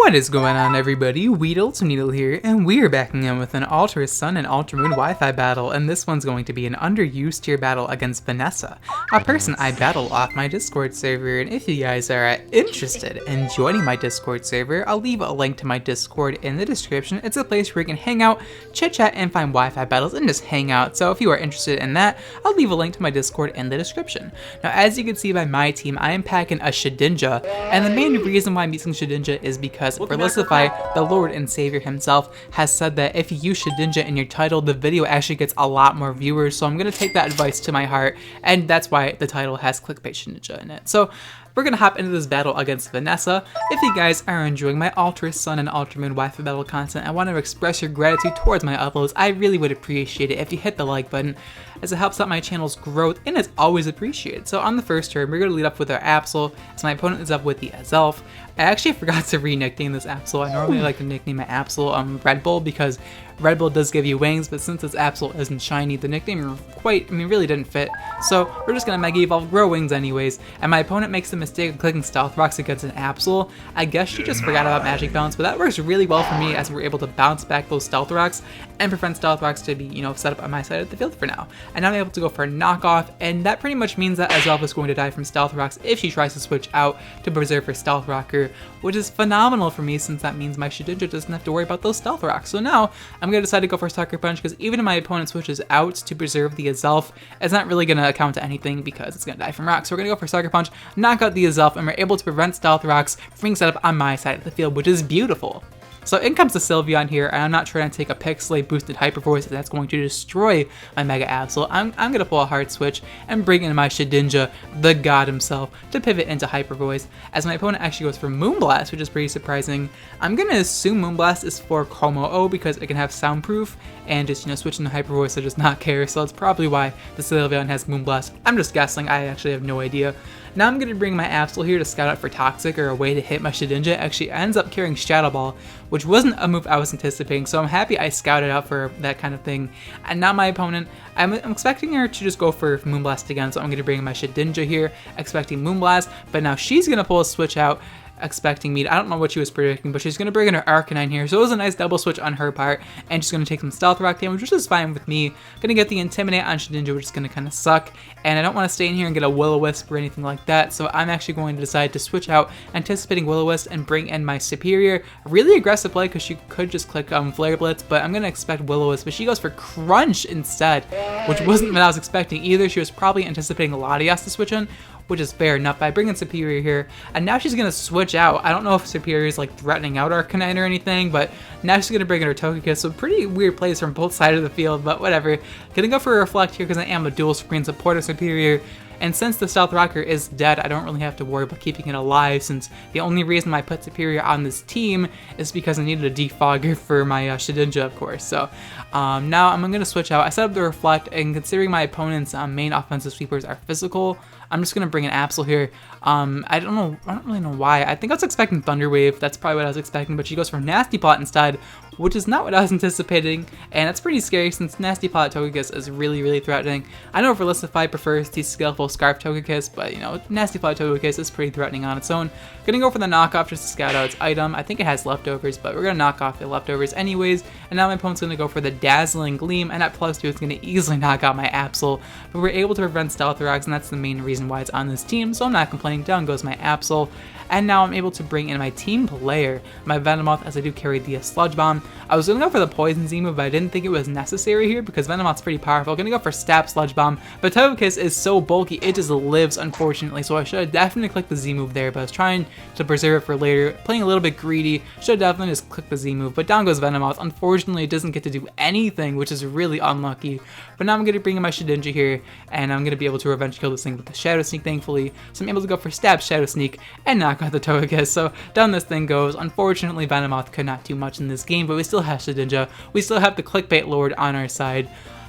What is going on, everybody? WeedleTwineedle here, and we're backing in with an Ultra Sun and Ultra Moon Wi-Fi battle, and this one's going to be an underused tier battle against Vanessa, a person I battle off my Discord server. And if you guys are interested in joining my Discord server, I'll leave a link to my Discord in the description. It's a place where you can hang out, chit-chat, and find Wi-Fi battles, and just hang out. So if you are interested in that, I'll leave a link to my Discord in the description. Now, as you can see by my team, I am packing a Shedinja, and the main reason why I'm using Shedinja is because WeedleTwineedle, the Lord and Savior himself, has said that if you use Shedinja in your title, the video actually gets a lot more viewers. So I'm going to take that advice to my heart, and that's why the title has clickbait Shedinja in it. So we're going to hop into this battle against Vanessa. If you guys are enjoying my Ultra Sun and Ultra Moon Wi-Fi battle content, I want to express your gratitude towards my uploads. I really would appreciate it if you hit the like button, as it helps out my channel's growth and is always appreciated. So on the first turn, we're going to lead up with our Absol, so my opponent is up with the Azelf. I actually forgot to re-nickname this Absol. I normally like to nickname my Absol Red Bull, because Red Bull does give you wings, but since this Absol isn't shiny, the nickname really didn't fit. So we're just gonna Mega Evolve Grow Wings anyways, and my opponent makes the mistake of clicking Stealth Rocks against an Absol. I guess she just forgot about Magic Bounce, but that works really well for me, as we're able to bounce back those Stealth Rocks and prevent Stealth Rocks to be, set up on my side of the field for now. And now I'm able to go for a knockoff, and that pretty much means that Azelf is going to die from Stealth Rocks if she tries to switch out to preserve her Stealth Rocker, which is phenomenal for me, since that means my Shedinja doesn't have to worry about those Stealth Rocks. So now I'm going to decide to go for Sucker Punch, because even if my opponent switches out to preserve the Azelf, it's not really going to account to anything because it's going to die from rocks. So we're going to go for Sucker Punch, knock out the Azelf, and we're able to prevent Stealth Rocks from being set up on my side of the field, which is beautiful. So in comes the Sylveon here, and I'm not trying to take a Pixelate boosted Hyper Voice, as that's going to destroy my Mega Absol. I'm going to pull a Hard Switch and bring in my Shedinja, the god himself, to pivot into Hyper Voice, as my opponent actually goes for Moonblast, which is pretty surprising. I'm going to assume Moonblast is for Como-O, because it can have soundproof, and just, switching to Hyper Voice, I just not care, so that's probably why the Sylveon has Moonblast. I'm just guessing, I actually have no idea. Now I'm going to bring my Absol here to scout out for Toxic, or a way to hit my Shedinja. It actually ends up carrying Shadow Ball, which wasn't a move I was anticipating, so I'm happy I scouted out for that kind of thing. And now my opponent, I'm expecting her to just go for Moonblast again, so I'm going to bring my Shedinja here, expecting Moonblast, but now she's going to pull a switch out, expecting me to, I don't know what she was predicting, but she's going to bring in her Arcanine here, so it was a nice double switch on her part, and she's going to take some Stealth Rock damage, which is fine with me. Going to get the Intimidate on Shedinja, which is going to kind of suck, and I don't want to stay in here and get a Will-O-Wisp or anything like that, so I'm actually going to decide to switch out, anticipating Will-O-Wisp, and bring in my Superior. A really aggressive play, because she could just click Flare Blitz, but I'm going to expect Will-O-Wisp, but she goes for Crunch instead, which wasn't what I was expecting either. She was probably anticipating Latias to switch in, which is fair enough. But I bring in Superior here, and now she's going to switch out. I don't know if Superior is like threatening out Arcanine or anything, but now she's going to bring in her Togekiss, so pretty weird plays from both sides of the field, but whatever. Gonna go for a Reflect here, because I am a dual screen supporter Superior, and since the Stealth Rocker is dead, I don't really have to worry about keeping it alive, since the only reason I put Superior on this team is because I needed a Defogger for my Shedinja, of course. So now I'm going to switch out. I set up the Reflect, and considering my opponent's main offensive sweepers are physical, I'm just going to bring an Absol here. I don't really know why. I think I was expecting Thunder Wave. That's probably what I was expecting, but she goes for Nasty Plot instead, which is not what I was anticipating, and that's pretty scary, since Nasty Plot Togekiss is really threatening. I know Velicify prefers the Skillful Scarf Togekiss, but Nasty Plot Togekiss is pretty threatening on its own. Gonna go for the knockoff just to scout out its item. I think it has leftovers, but we're gonna knock off the leftovers anyways, and now my opponent's gonna go for the Dazzling Gleam, and at +2 it's gonna easily knock out my Absol, but we're able to prevent Stealth Rocks, and that's the main reason why it's on this team, so I'm not complaining. Down goes my Absol. And now I'm able to bring in my team player, my Venomoth, as I do carry the Sludge Bomb. I was going to go for the Poison Z move, but I didn't think it was necessary here, because Venomoth's pretty powerful. I'm going to go for Stab Sludge Bomb, but Togekiss is so bulky, it just lives, unfortunately, so I should have definitely clicked the Z move there, but I was trying to preserve it for later, playing a little bit greedy. Should have definitely just clicked the Z move, but down goes Venomoth. Unfortunately, it doesn't get to do anything, which is really unlucky. But now I'm going to bring in my Shedinja here, and I'm going to be able to revenge kill this thing with the Shadow Sneak, thankfully. So I'm able to go for Stab Shadow Sneak and knock out the Togekiss. So down this thing goes. Unfortunately, Venomoth could not do much in this game, but we still have Shedinja. We still have the Clickbait Lord on our side.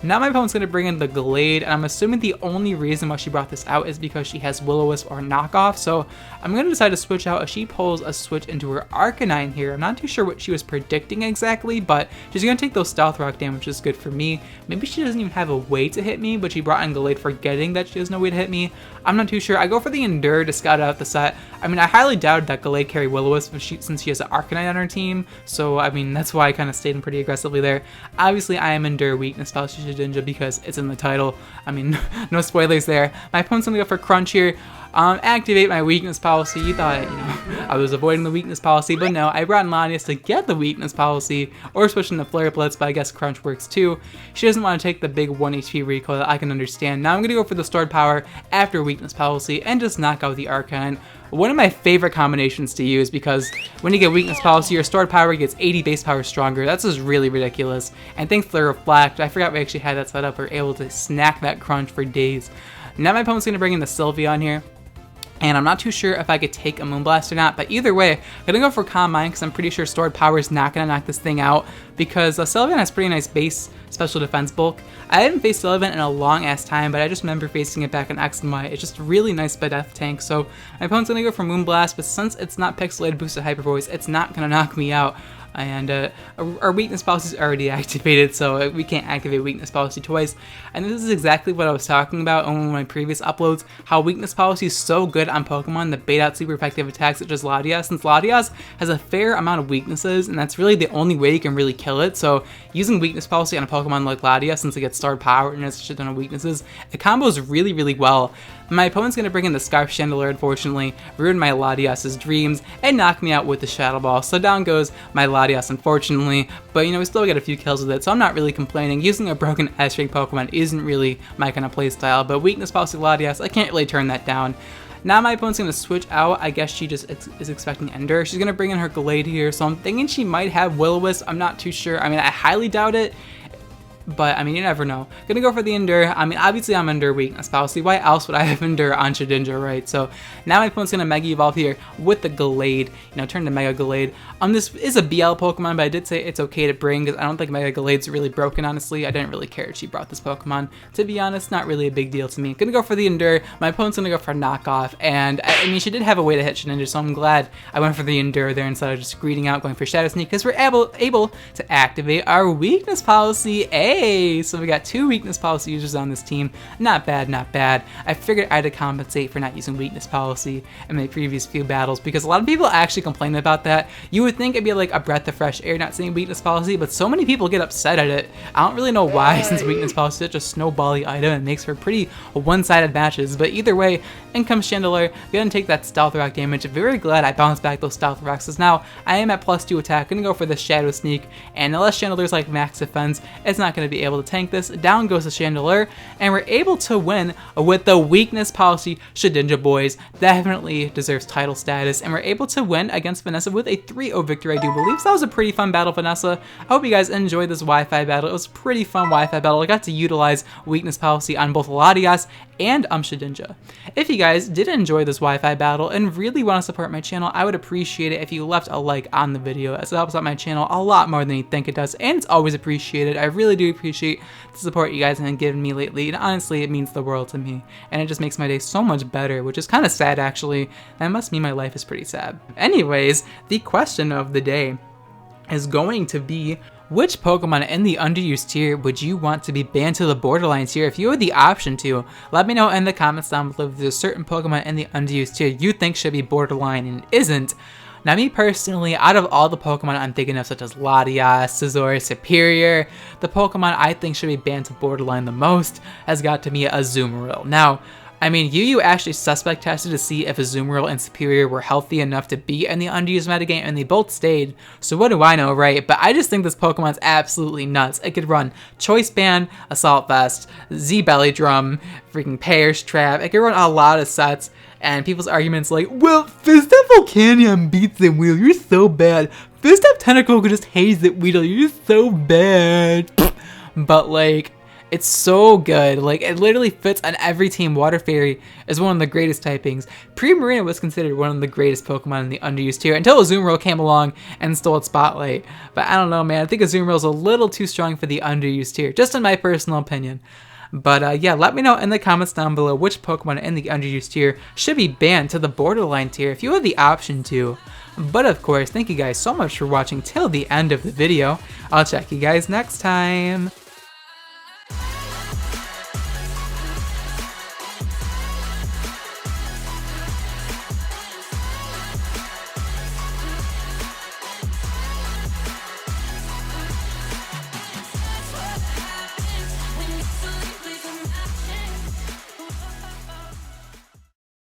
Now my opponent's going to bring in the Glade, and I'm assuming the only reason why she brought this out is because she has Will-O-Wisp or Knockoff, so I'm going to decide to switch out if she pulls a switch into her Arcanine here. I'm not too sure what she was predicting exactly, but she's going to take those Stealth Rock damage, which is good for me. Maybe she doesn't even have a way to hit me, but she brought in Glade forgetting that she has no way to hit me. I'm not too sure. I go for the Endure to scout out the set. I mean, I highly doubted that Glade carry Will-O-Wisp since she has an Arcanine on her team, so I mean, that's why I kind of stayed in pretty aggressively there. Obviously, I am Endure weakness policy Shedinja because it's in the title. I mean, no spoilers there. My opponent's gonna go for Crunch here. Activate my weakness policy. You thought, I was avoiding the weakness policy, but no, I brought in Latias to get the weakness policy, or switch into Flare Blitz, but I guess Crunch works too. She doesn't want to take the big 1 HP recoil that I can understand. Now I'm gonna go for the Stored Power after weakness policy and just knock out the Arcanine. One of my favorite combinations to use because when you get weakness policy, your stored power gets 80 base power stronger. That's just really ridiculous. And thanks to the Reflect, I forgot we actually had that set up. We're able to snack that Crunch for days. Now my opponent's going to bring in the Sylveon here. And I'm not too sure if I could take a Moonblast or not, but either way, I'm going to go for Calm Mind because I'm pretty sure Stored Power is not going to knock this thing out because Sylveon has pretty nice base special defense bulk. I haven't faced Sylveon in a long ass time, but I just remember facing it back in X and Y. It's just really nice by Death Tank, so my opponent's going to go for Moonblast, but since it's not Pixelated Boosted Hyper Voice, it's not going to knock me out. And our weakness policy is already activated, so we can't activate weakness policy twice. And this is exactly what I was talking about on one of my previous uploads, how weakness policy is so good on Pokemon that bait out super effective attacks such as Latias, since Latias has a fair amount of weaknesses, and that's really the only way you can really kill it. So using weakness policy on a Pokemon like Latias, since it gets Stored Power and has a shit ton of weaknesses, it combos really, really well. My opponent's going to bring in the Scarf Chandelier, unfortunately, ruin my Latias' dreams, and knock me out with the Shadow Ball. So down goes my Latias, unfortunately, but we still get a few kills with it, so I'm not really complaining. Using a broken S-Rank Pokemon isn't really my kind of playstyle, but weakness policy Latias, I can't really turn that down. Now my opponent's going to switch out. I guess she just is expecting Ender. She's going to bring in her Glade here, so I'm thinking she might have Will-O-Wisp. I'm not too sure. I mean, I highly doubt it. But, I mean, you never know. Gonna go for the Endure. I mean, obviously I'm Endure weakness policy. Why else would I have Endure on Shedinja, right? So, now my opponent's gonna Mega Evolve here with the Glade. Turn to Mega Glade. This is a BL Pokemon, but I did say it's okay to bring, because I don't think Mega Glade's really broken, honestly. I didn't really care if she brought this Pokemon. To be honest, not really a big deal to me. Gonna go for the Endure. My opponent's gonna go for Knockoff. And, I mean, she did have a way to hit Shedinja, so I'm glad I went for the Endure there instead of just greeting out, going for Shadow Sneak, because we're able to activate our weakness policy. Hey! So we got 2 weakness policy users on this team. Not bad, not bad. I figured I had to compensate for not using weakness policy in my previous few battles because a lot of people actually complain about that. You would think it'd be like a breath of fresh air not saying weakness policy, but so many people get upset at it. I don't really know why, since weakness policy is such a snowbally item and makes for pretty one-sided matches. But either way, in comes Chandelier. Gonna take that Stealth Rock damage. Very glad I bounced back those Stealth Rocks, because now I am at +2 attack. Gonna go for the Shadow Sneak, and unless Chandelier's like max defense, it's not gonna be able to tank this. Down goes the Chandelier, and we're able to win with the weakness policy Shedinja boys. Definitely deserves title status, and we're able to win against Vanessa with a 3-0 victory, I do believe. So that was a pretty fun battle, Vanessa. I hope you guys enjoyed this Wi-Fi battle. It was a pretty fun Wi-Fi battle. I got to utilize weakness policy on both Latias and Shedinja. If you guys did enjoy this Wi-Fi battle and really want to support my channel, I would appreciate it if you left a like on the video, as it helps out my channel a lot more than you think it does, and it's always appreciated. I really do appreciate the support you guys have given me lately, and honestly, it means the world to me, and it just makes my day so much better, which is kind of sad actually. That must mean my life is pretty sad. Anyways, the question of the day is going to be, which Pokemon in the underused tier would you want to be banned to the borderline tier? If you had the option to, let me know in the comments down below if there's a certain Pokemon in the underused tier you think should be borderline and isn't. Now, me personally, out of all the Pokemon I'm thinking of, such as Latias, Scizor, Superior, the Pokemon I think should be banned to borderline the most has got to be a Azumarill. Now, I mean, UU actually suspect tested to see if Azumarill and Superior were healthy enough to be in the underused metagame, and they both stayed. So what do I know, right? But I just think this Pokemon's absolutely nuts. It could run Choice Band, Assault Vest, Z Belly Drum, freaking Pear's Trap. It could run a lot of sets, and people's arguments like, well, Fist Up Volcanion beats it, Weedle, you're so bad. Fist Up Tentacle could just haze it, Weedle, you're so bad. But like, It's so good. Like, it literally fits on every team. Water Fairy is one of the greatest typings. Primarina was considered one of the greatest Pokemon in the underused tier until Azumarill came along and stole its spotlight. But I don't know, man. I think Azumarill is a little too strong for the underused tier, just in my personal opinion. But yeah, let me know in the comments down below which Pokemon in the underused tier should be banned to the borderline tier if you had the option to. But of course, thank you guys so much for watching till the end of the video. I'll check you guys next time.